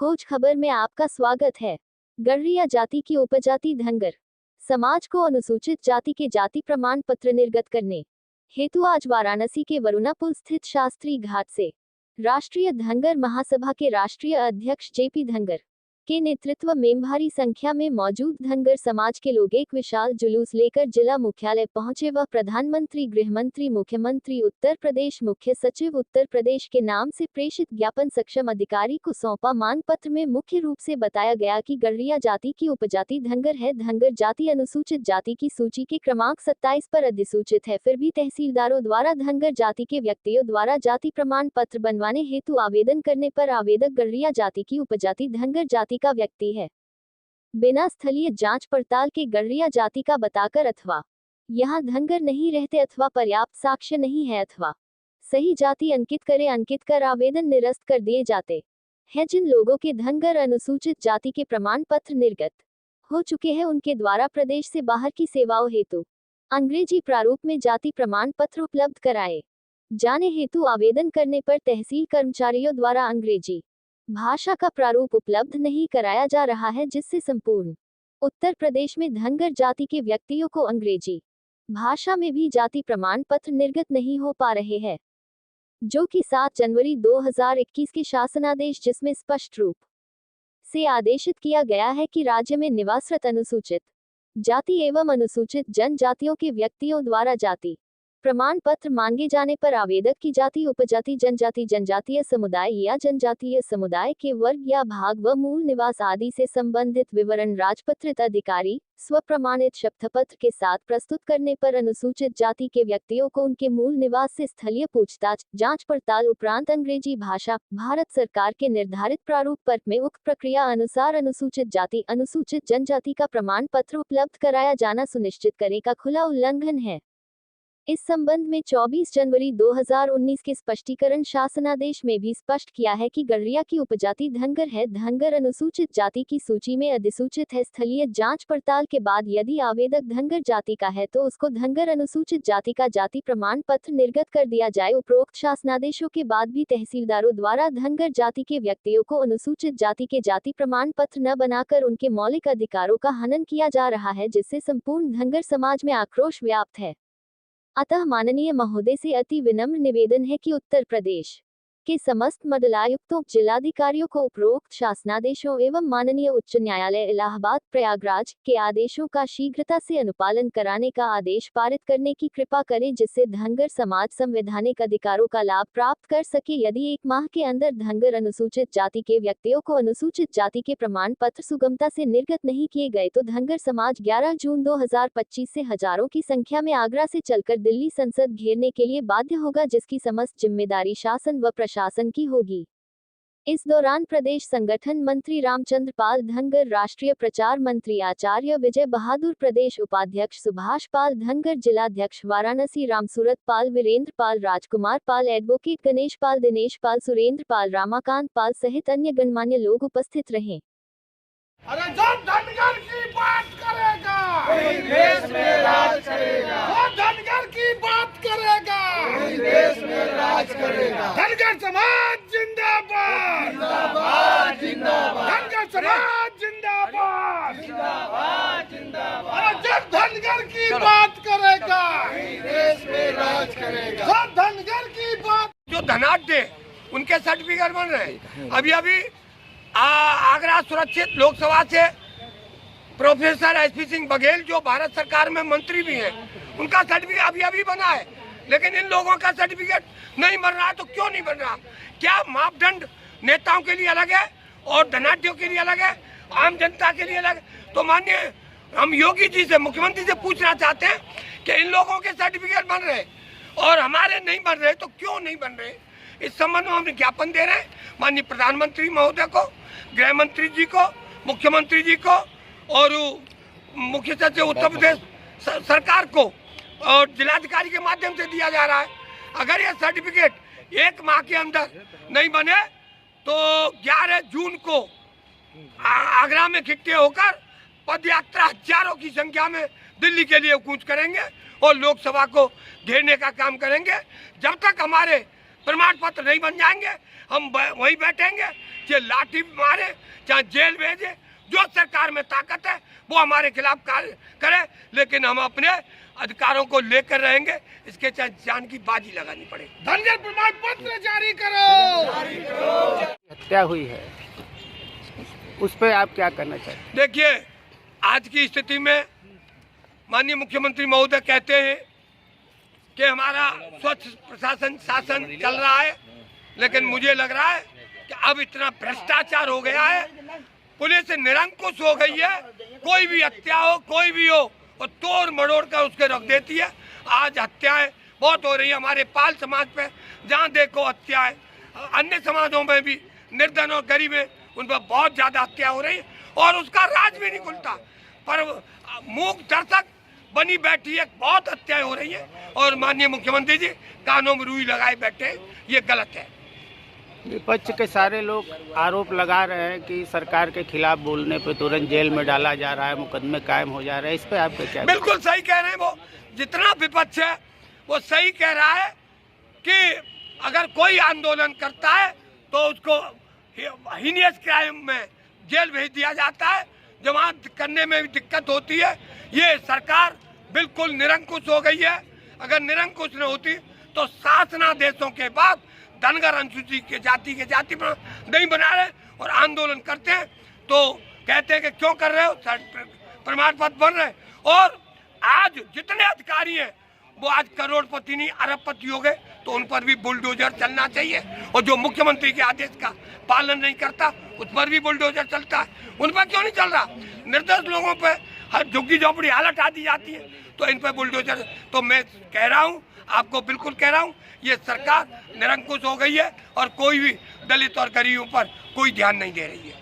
खोज खबर में आपका स्वागत है। गढ़रिया जाति की उपजाति धनगर समाज को अनुसूचित जाति के जाति प्रमाण पत्र निर्गत करने हेतु आज वाराणसी के वरुणा पुल स्थित शास्त्री घाट से राष्ट्रीय धनगर महासभा के राष्ट्रीय अध्यक्ष जेपी धनगर के नेतृत्व में भारी संख्या में मौजूद धनगर समाज के लोग एक विशाल जुलूस लेकर जिला मुख्यालय पहुंचे व प्रधानमंत्री, गृहमंत्री, मुख्यमंत्री उत्तर प्रदेश, मुख्य सचिव उत्तर प्रदेश के नाम से प्रेषित ज्ञापन सक्षम अधिकारी को सौंपा। मांग पत्र में मुख्य रूप से बताया गया कि गढ़रिया जाति की उपजाति धनगर है। धनगर जाति अनुसूचित जाति की सूची के क्रमांक 27 पर अधिसूचित है, फिर भी तहसीलदारों द्वारा धनगर जाति के व्यक्तियों द्वारा जाति प्रमाण पत्र बनवाने हेतु आवेदन करने पर आवेदक गढ़रिया जाति की उपजाति धनगर जाति का व्यक्ति है, बिना स्थलीय जांच पड़ताल के गढ़रिया जाति का बताकर अथवा यहाँ धनगर नहीं रहते अथवा पर्याप्त साक्ष्य नहीं है अथवा सही जाति अंकित कर आवेदन निरस्त कर दिए जाते हैं। जिन लोगों के धनगर अनुसूचित जाति के प्रमाण पत्र निर्गत हो चुके हैं उनके द्वारा प्रदेश से बाहर की सेवाओं हेतु अंग्रेजी प्रारूप में जाति प्रमाण पत्र उपलब्ध कराए जाने हेतु आवेदन करने पर तहसील कर्मचारियों द्वारा अंग्रेजी भाषा का प्रारूप उपलब्ध नहीं कराया जा रहा है, जिससे संपूर्ण उत्तर प्रदेश में धनगर जाति के व्यक्तियों को अंग्रेजी भाषा में भी जाति प्रमाण पत्र निर्गत नहीं हो पा रहे हैं, जो कि 7 जनवरी 2021 के शासनादेश जिसमें स्पष्ट रूप से आदेशित किया गया है कि राज्य में निवासरत अनुसूचित जाति एवं अनुसूचित जनजातियों के व्यक्तियों द्वारा जाति प्रमाण पत्र मांगे जाने पर आवेदक की जाति, उपजाति, जनजाति, जनजातीय समुदाय या जनजातीय समुदाय के वर्ग या भाग व मूल निवास आदि से संबंधित विवरण राजपत्रित अधिकारी स्वप्रमाणित शपथपत्र के साथ प्रस्तुत करने पर अनुसूचित जाति के व्यक्तियों को उनके मूल निवास से स्थलीय पूछताछ, जांच पड़ताल उपरांत अंग्रेजी भाषा भारत सरकार के निर्धारित प्रारूप पत्र में उक्त प्रक्रिया अनुसार अनुसूचित जाति, अनुसूचित जनजाति का प्रमाण पत्र उपलब्ध कराया जाना सुनिश्चित करे का खुला उल्लंघन है। इस संबंध में 24 जनवरी 2019 के स्पष्टीकरण शासनादेश में भी स्पष्ट किया है कि गढ़रिया की उपजाति धनगर है। धनगर अनुसूचित जाति की सूची में अधिसूचित है। स्थलीय जांच पड़ताल के बाद यदि आवेदक धनगर जाति का है तो उसको धनगर अनुसूचित जाति का जाति प्रमाण पत्र निर्गत कर दिया जाए। उपरोक्त शासनादेशों के बाद भी तहसीलदारों द्वारा धनगर जाति के व्यक्तियों को अनुसूचित जाति के जाति प्रमाण पत्र न बनाकर उनके मौलिक अधिकारों का हनन किया जा रहा है, जिससे संपूर्ण धनगर समाज में आक्रोश व्याप्त है। अतः माननीय महोदय से अति विनम्र निवेदन है कि उत्तर प्रदेश के समस्त मंडलायुक्तों, जिलाधिकारियों को उपरोक्त शासनादेशों एवं माननीय उच्च न्यायालय इलाहाबाद प्रयागराज के आदेशों का शीघ्रता से अनुपालन कराने का आदेश पारित करने की कृपा करें, जिससे धनगर समाज संवैधानिक अधिकारों का लाभ प्राप्त कर सके। यदि 1 माह के अंदर धनगर अनुसूचित जाति के व्यक्तियों को अनुसूचित जाति के प्रमाण पत्र सुगमता से निर्गत नहीं किए गए तो धनगर समाज 11 जून 2025 से हजारों की संख्या में आगरा से चलकर दिल्ली संसद घेरने के लिए बाध्य होगा, जिसकी समस्त जिम्मेदारी शासन व प्रशासन की होगी। इस दौरान प्रदेश संगठन मंत्री रामचंद्र पाल धनगर, राष्ट्रीय प्रचार मंत्री आचार्य विजय बहादुर, प्रदेश उपाध्यक्ष सुभाष पाल धनगर, जिलाध्यक्ष वाराणसी रामसूरत पाल, वीरेंद्र पाल, राजकुमार पाल, एडवोकेट गणेश पाल, दिनेश पाल, सुरेंद्र पाल, रामाकांत पाल सहित अन्य गणमान्य लोग उपस्थित रहे। अरे जो धनगर की बात करेगा देश में राज करेगा, वो धनगर की बात करेगा देश में राज करेगा। धनगर समाज जिंदाबाद, जिंदाबाद, जिंदाबाद। धनगर समाज जिंदाबाद, जिंदाबाद, जिंदाबाद। अरे जो धनगर की बात करेगा देश में राज करेगा, जो धनगर की बात। जो धनाढ्य उनके सर्टिफिकेट बन रहे हैं। अभी आगरा सुरक्षित लोकसभा से प्रोफेसर एसपी सिंह बघेल जो भारत सरकार में मंत्री भी हैं, उनका सर्टिफिकेट अभी बना है, लेकिन इन लोगों का सर्टिफिकेट नहीं बन रहा। तो क्यों नहीं बन रहा? क्या मापदंड नेताओं के लिए अलग है और धनाढ्यों के लिए अलग है, आम जनता के लिए अलग है? तो माननीय हम योगी जी से, मुख्यमंत्री से पूछना चाहते हैं कि इन लोगों के सर्टिफिकेट बन रहे और हमारे नहीं बन रहे, तो क्यों नहीं बन रहे? इस संबंध में हम ज्ञापन दे रहे हैं माननीय प्रधानमंत्री महोदय को, गृह मंत्री जी को, मुख्यमंत्री जी को और मुख्य सचिव उत्तर प्रदेश सरकार को और जिलाधिकारी के माध्यम से दिया जा रहा है। अगर ये सर्टिफिकेट 1 माह के अंदर नहीं बने तो 11 जून को आगरा में इकट्ठे होकर पद यात्रा हजारों की संख्या में दिल्ली के लिए कूच करेंगे और लोकसभा को घेरने का काम करेंगे। जब तक हमारे प्रमाण पत्र नहीं बन जाएंगे, हम वहीं बैठेंगे, चाहे लाठी मारे, चाहे जेल भेजे, जो सरकार में ताकत है वो हमारे खिलाफ कार्य करे, लेकिन हम अपने अधिकारों को लेकर रहेंगे, इसके चाहे जान की बाजी लगानी पड़े। धनगर प्रमाण पत्र जारी करो। हत्या हुई है, उस पर आप क्या करना चाहते हैं? देखिए, आज की स्थिति में माननीय मुख्यमंत्री महोदय कहते हैं कि हमारा स्वच्छ प्रशासन शासन चल रहा है, लेकिन मुझे लग रहा है कि अब इतना भ्रष्टाचार हो गया है, पुलिस निरंकुश हो गई है, कोई भी हत्या हो, कोई भी हो, और तोड़ मरोड़ कर उसके रख देती है। आज हत्याएं बहुत हो रही है हमारे पाल समाज पे, जहाँ देखो हत्याएं, अन्य समाजों में भी निर्धन और गरीब है उन पर बहुत ज्यादा हत्या हो रही है, और उसका राज भी नहीं खुलता, पर मूक दर्शक बनी बैठी है, बहुत हत्याएं हो रही है, और माननीय मुख्यमंत्री जी कानों में रुई लगाए बैठे, ये गलत है। विपक्ष के सारे लोग आरोप लगा रहे हैं कि सरकार के खिलाफ बोलने पे तुरंत जेल में डाला जा रहा है, मुकदमे कायम हो जा रहे हैं, इस पे आपका क्या? बिल्कुल सही कह रहे हैं, वो जितना विपक्ष है वो सही कह रहा है कि अगर कोई आंदोलन करता है तो उसको हीनियस क्राइम में जेल भेज दिया जाता है, जमानत करने में भी दिक्कत होती है। ये सरकार बिल्कुल निरंकुश हो गई है। अगर निरंकुश न होती तो शासनादेशों के बाद धनगर अनुसूचित के जाति पर नहीं बना रहे और आंदोलन करते हैं, तो कहते हैं कि क्यों कर रहे हो, प्रमाण पत्र बन रहे, और आज जितने अधिकारी हैं वो आज करोड़पति नहीं अरबपति हो गए, तो उन पर भी बुलडोजर चलना चाहिए, और जो मुख्यमंत्री के आदेश का पालन नहीं करता उस पर भी बुलडोजर चलता है, उन पर क्यों नहीं चल रहा? निर्दोष लोगों पर हर झुग्गी झोपड़ी हालत आ दी जाती है, तो इन पर बुलडोजर। तो मैं कह रहा हूँ, आपको बिल्कुल कह रहा हूँ, ये सरकार निरंकुश हो गई है और कोई भी दलित और गरीबों पर कोई ध्यान नहीं दे रही है।